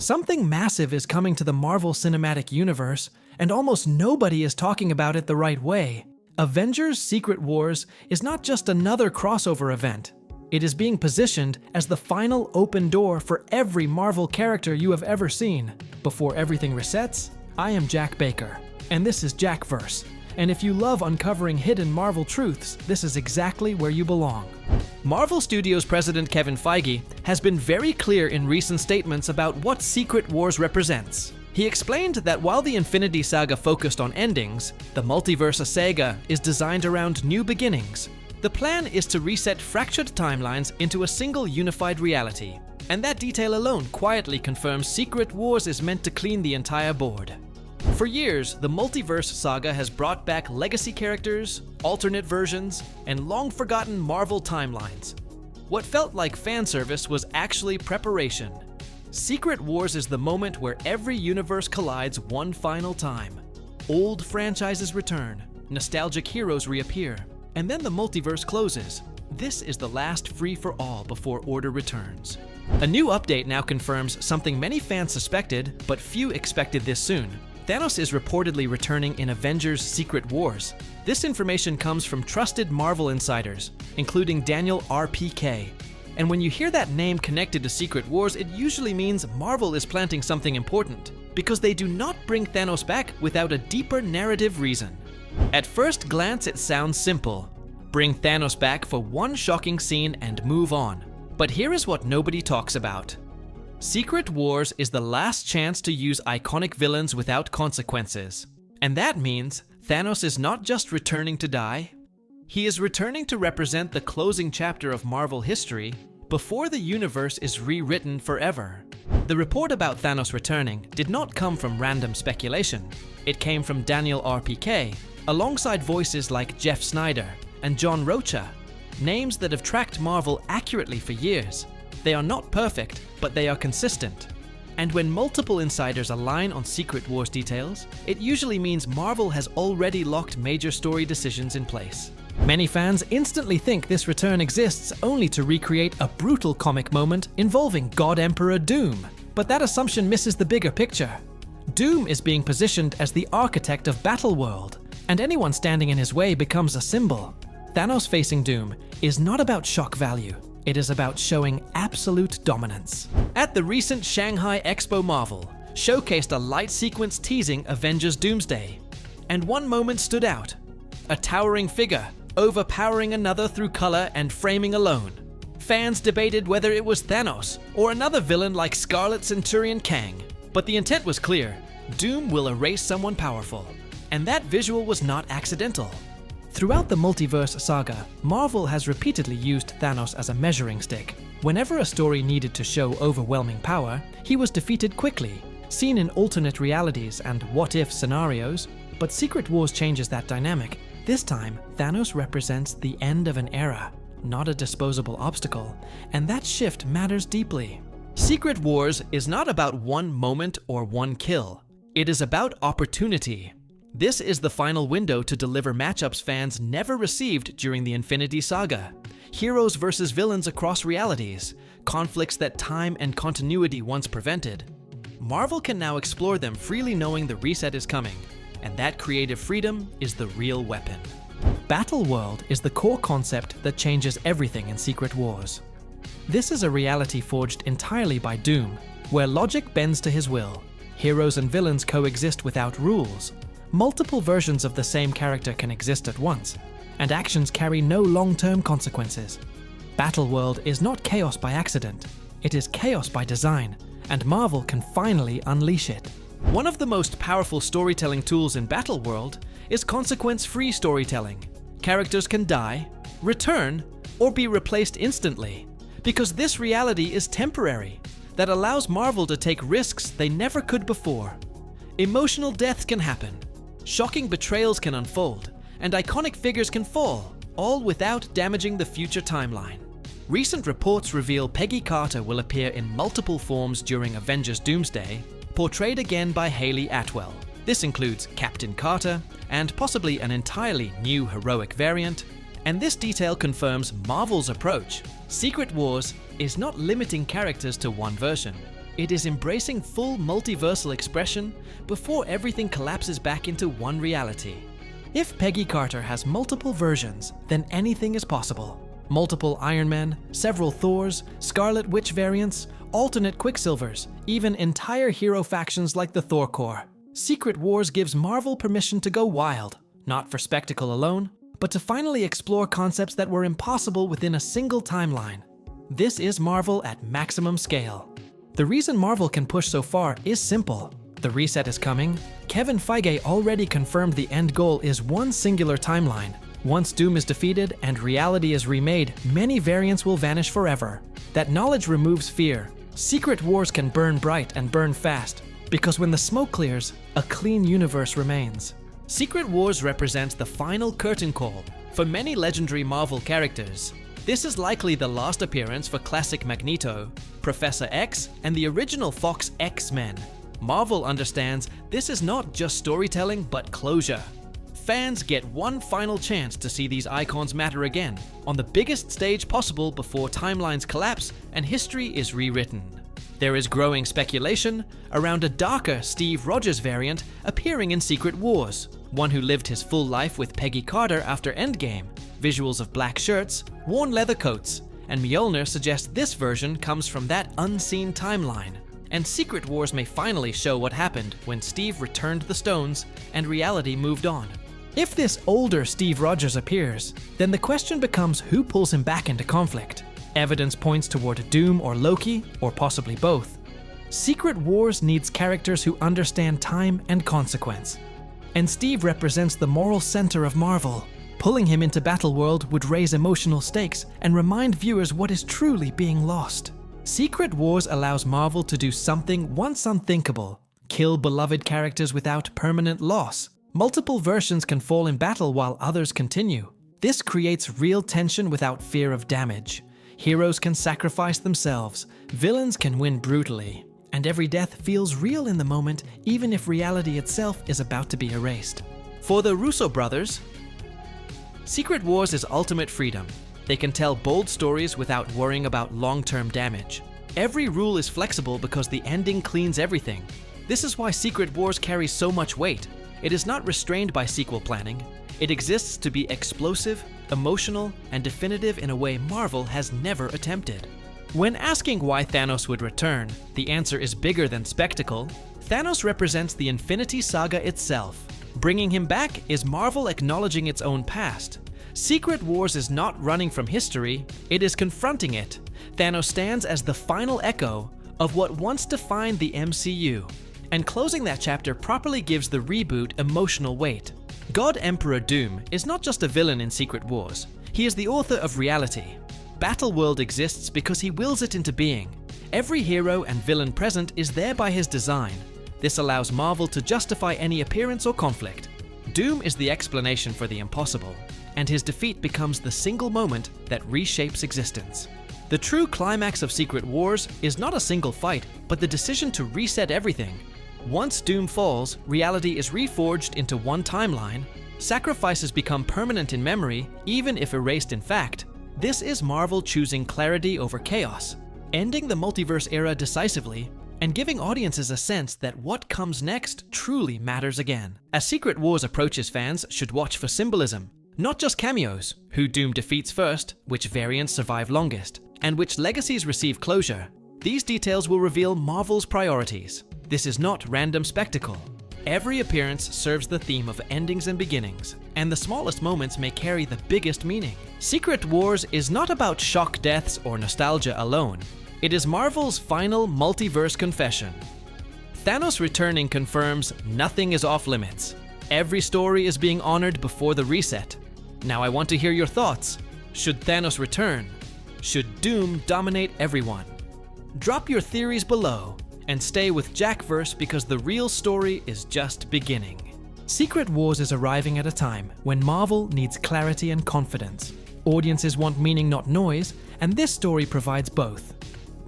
Something massive is coming to the Marvel Cinematic Universe, and almost nobody is talking about it the right way. Avengers Secret Wars is not just another crossover event. It is being positioned as the final open door for every Marvel character you have ever seen. Before everything resets, I am Jack Baker, and this is Jackverse. And if you love uncovering hidden Marvel truths, this is exactly where you belong. Marvel Studios president Kevin Feige has been very clear in recent statements about what Secret Wars represents. He explained that while the Infinity Saga focused on endings, the Multiverse Saga is designed around new beginnings. The plan is to reset fractured timelines into a single unified reality, and that detail alone quietly confirms Secret Wars is meant to clean the entire board. For years, the Multiverse Saga has brought back legacy characters, alternate versions, and long-forgotten Marvel timelines. What felt like fan service was actually preparation. Secret Wars is the moment where every universe collides one final time. Old franchises return, nostalgic heroes reappear, and then the multiverse closes. This is the last free-for-all before order returns. A new update now confirms something many fans suspected, but few expected this soon. Thanos is reportedly returning in Avengers Secret Wars. This information comes from trusted Marvel insiders, including Daniel RPK. And when you hear that name connected to Secret Wars, it usually means Marvel is planting something important, because they do not bring Thanos back without a deeper narrative reason. At first glance, it sounds simple. Bring Thanos back for one shocking scene and move on. But here is what nobody talks about. Secret Wars is the last chance to use iconic villains without consequences. And that means Thanos is not just returning to die, he is returning to represent the closing chapter of Marvel history before the universe is rewritten forever. The report about Thanos returning did not come from random speculation. It came from Daniel RPK, alongside voices like Jeff Snyder and John Rocha, names that have tracked Marvel accurately for years. They are not perfect, but they are consistent. And when multiple insiders align on Secret Wars details, it usually means Marvel has already locked major story decisions in place. Many fans instantly think this return exists only to recreate a brutal comic moment involving God Emperor Doom. But that assumption misses the bigger picture. Doom is being positioned as the architect of Battleworld, and anyone standing in his way becomes a symbol. Thanos facing Doom is not about shock value. It is about showing absolute dominance. At the recent Shanghai Expo, Marvel showcased a light sequence teasing Avengers Doomsday. And one moment stood out. A towering figure, overpowering another through color and framing alone. Fans debated whether it was Thanos or another villain like Scarlet Centurion Kang. But the intent was clear. Doom will erase someone powerful. And that visual was not accidental. Throughout the Multiverse Saga, Marvel has repeatedly used Thanos as a measuring stick. Whenever a story needed to show overwhelming power, he was defeated quickly, seen in alternate realities and what-if scenarios. But Secret Wars changes that dynamic. This time, Thanos represents the end of an era, not a disposable obstacle, and that shift matters deeply. Secret Wars is not about one moment or one kill. It is about opportunity. This is the final window to deliver matchups fans never received during the Infinity Saga. Heroes versus villains across realities, conflicts that time and continuity once prevented. Marvel can now explore them freely knowing the reset is coming, and that creative freedom is the real weapon. Battleworld is the core concept that changes everything in Secret Wars. This is a reality forged entirely by Doom, where logic bends to his will. Heroes and villains coexist without rules. Multiple versions of the same character can exist at once, and actions carry no long-term consequences. Battleworld is not chaos by accident, it is chaos by design, and Marvel can finally unleash it. One of the most powerful storytelling tools in Battleworld is consequence-free storytelling. Characters can die, return, or be replaced instantly, because this reality is temporary, that allows Marvel to take risks they never could before. Emotional deaths can happen, shocking betrayals can unfold, and iconic figures can fall, all without damaging the future timeline. Recent reports reveal Peggy Carter will appear in multiple forms during Avengers Doomsday, portrayed again by Hayley Atwell. This includes Captain Carter, and possibly an entirely new heroic variant, and this detail confirms Marvel's approach. Secret Wars is not limiting characters to one version. It is embracing full multiversal expression before everything collapses back into one reality. If Peggy Carter has multiple versions, then anything is possible. Multiple Iron Men, several Thors, Scarlet Witch variants, alternate Quicksilvers, even entire hero factions like the Thor Corps. Secret Wars gives Marvel permission to go wild, not for spectacle alone, but to finally explore concepts that were impossible within a single timeline. This is Marvel at maximum scale. The reason Marvel can push so far is simple. The reset is coming. Kevin Feige already confirmed the end goal is one singular timeline. Once Doom is defeated and reality is remade, many variants will vanish forever. That knowledge removes fear. Secret Wars can burn bright and burn fast, because when the smoke clears, a clean universe remains. Secret Wars represents the final curtain call for many legendary Marvel characters. This is likely the last appearance for classic Magneto, Professor X, and the original Fox X-Men. Marvel understands this is not just storytelling but closure. Fans get one final chance to see these icons matter again, on the biggest stage possible before timelines collapse and history is rewritten. There is growing speculation around a darker Steve Rogers variant appearing in Secret Wars, one who lived his full life with Peggy Carter after Endgame. Visuals of black shirts, worn leather coats, and Mjolnir suggest this version comes from that unseen timeline. And Secret Wars may finally show what happened when Steve returned the stones and reality moved on. If this older Steve Rogers appears, then the question becomes who pulls him back into conflict. Evidence points toward Doom or Loki, or possibly both. Secret Wars needs characters who understand time and consequence. And Steve represents the moral center of Marvel. Pulling him into Battleworld would raise emotional stakes and remind viewers what is truly being lost. Secret Wars allows Marvel to do something once unthinkable: kill beloved characters without permanent loss. Multiple versions can fall in battle while others continue. This creates real tension without fear of damage. Heroes can sacrifice themselves, villains can win brutally, and every death feels real in the moment, even if reality itself is about to be erased. For the Russo brothers, Secret Wars is ultimate freedom. They can tell bold stories without worrying about long-term damage. Every rule is flexible because the ending cleans everything. This is why Secret Wars carries so much weight. It is not restrained by sequel planning. It exists to be explosive, emotional, and definitive in a way Marvel has never attempted. When asking why Thanos would return, the answer is bigger than spectacle. Thanos represents the Infinity Saga itself. Bringing him back is Marvel acknowledging its own past. Secret Wars is not running from history, it is confronting it. Thanos stands as the final echo of what once defined the MCU. And closing that chapter properly gives the reboot emotional weight. God Emperor Doom is not just a villain in Secret Wars, he is the author of reality. Battleworld exists because he wills it into being. Every hero and villain present is there by his design. This allows Marvel to justify any appearance or conflict. Doom is the explanation for the impossible, and his defeat becomes the single moment that reshapes existence. The true climax of Secret Wars is not a single fight, but the decision to reset everything. Once Doom falls, reality is reforged into one timeline. Sacrifices become permanent in memory, even if erased in fact. This is Marvel choosing clarity over chaos, ending the multiverse era decisively, and giving audiences a sense that what comes next truly matters again. As Secret Wars approaches, fans should watch for symbolism, not just cameos, who Doom defeats first, which variants survive longest, and which legacies receive closure. These details will reveal Marvel's priorities. This is not random spectacle. Every appearance serves the theme of endings and beginnings, and the smallest moments may carry the biggest meaning. Secret Wars is not about shock deaths or nostalgia alone. It is Marvel's final multiverse confession. Thanos returning confirms nothing is off limits. Every story is being honored before the reset. Now I want to hear your thoughts. Should Thanos return? Should Doom dominate everyone? Drop your theories below, and stay with Jackverse because the real story is just beginning. Secret Wars is arriving at a time when Marvel needs clarity and confidence. Audiences want meaning, not noise, and this story provides both.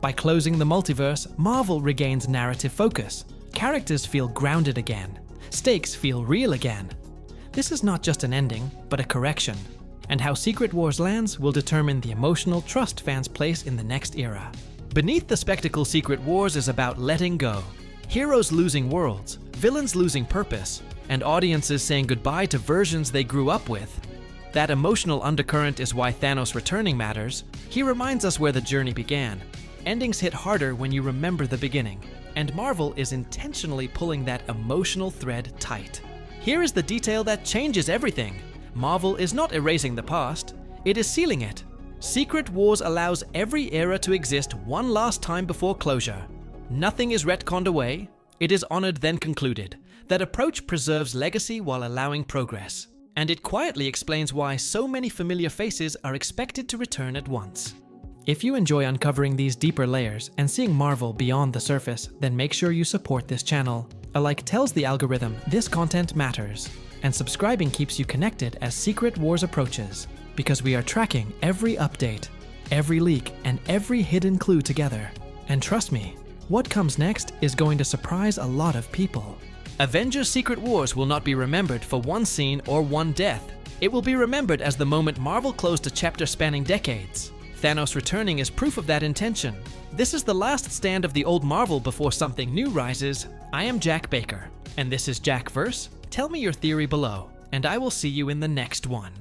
By closing the multiverse, Marvel regains narrative focus. Characters feel grounded again. Stakes feel real again. This is not just an ending, but a correction. And how Secret Wars lands will determine the emotional trust fans place in the next era. Beneath the spectacle, Secret Wars is about letting go. Heroes losing worlds, villains losing purpose, and audiences saying goodbye to versions they grew up with. That emotional undercurrent is why Thanos returning matters. He reminds us where the journey began. Endings hit harder when you remember the beginning, and Marvel is intentionally pulling that emotional thread tight. Here is the detail that changes everything. Marvel is not erasing the past, it is sealing it. Secret Wars allows every era to exist one last time before closure. Nothing is retconned away, it is honored then concluded. That approach preserves legacy while allowing progress. And it quietly explains why so many familiar faces are expected to return at once. If you enjoy uncovering these deeper layers and seeing Marvel beyond the surface, then make sure you support this channel. A like tells the algorithm this content matters, and subscribing keeps you connected as Secret Wars approaches, because we are tracking every update, every leak, and every hidden clue together. And trust me, what comes next is going to surprise a lot of people. Avengers Secret Wars will not be remembered for one scene or one death. It will be remembered as the moment Marvel closed a chapter spanning decades. Thanos returning is proof of that intention. This is the last stand of the old Marvel before something new rises. I am Jack Baker, and this is Jackverse. Tell me your theory below, and I will see you in the next one.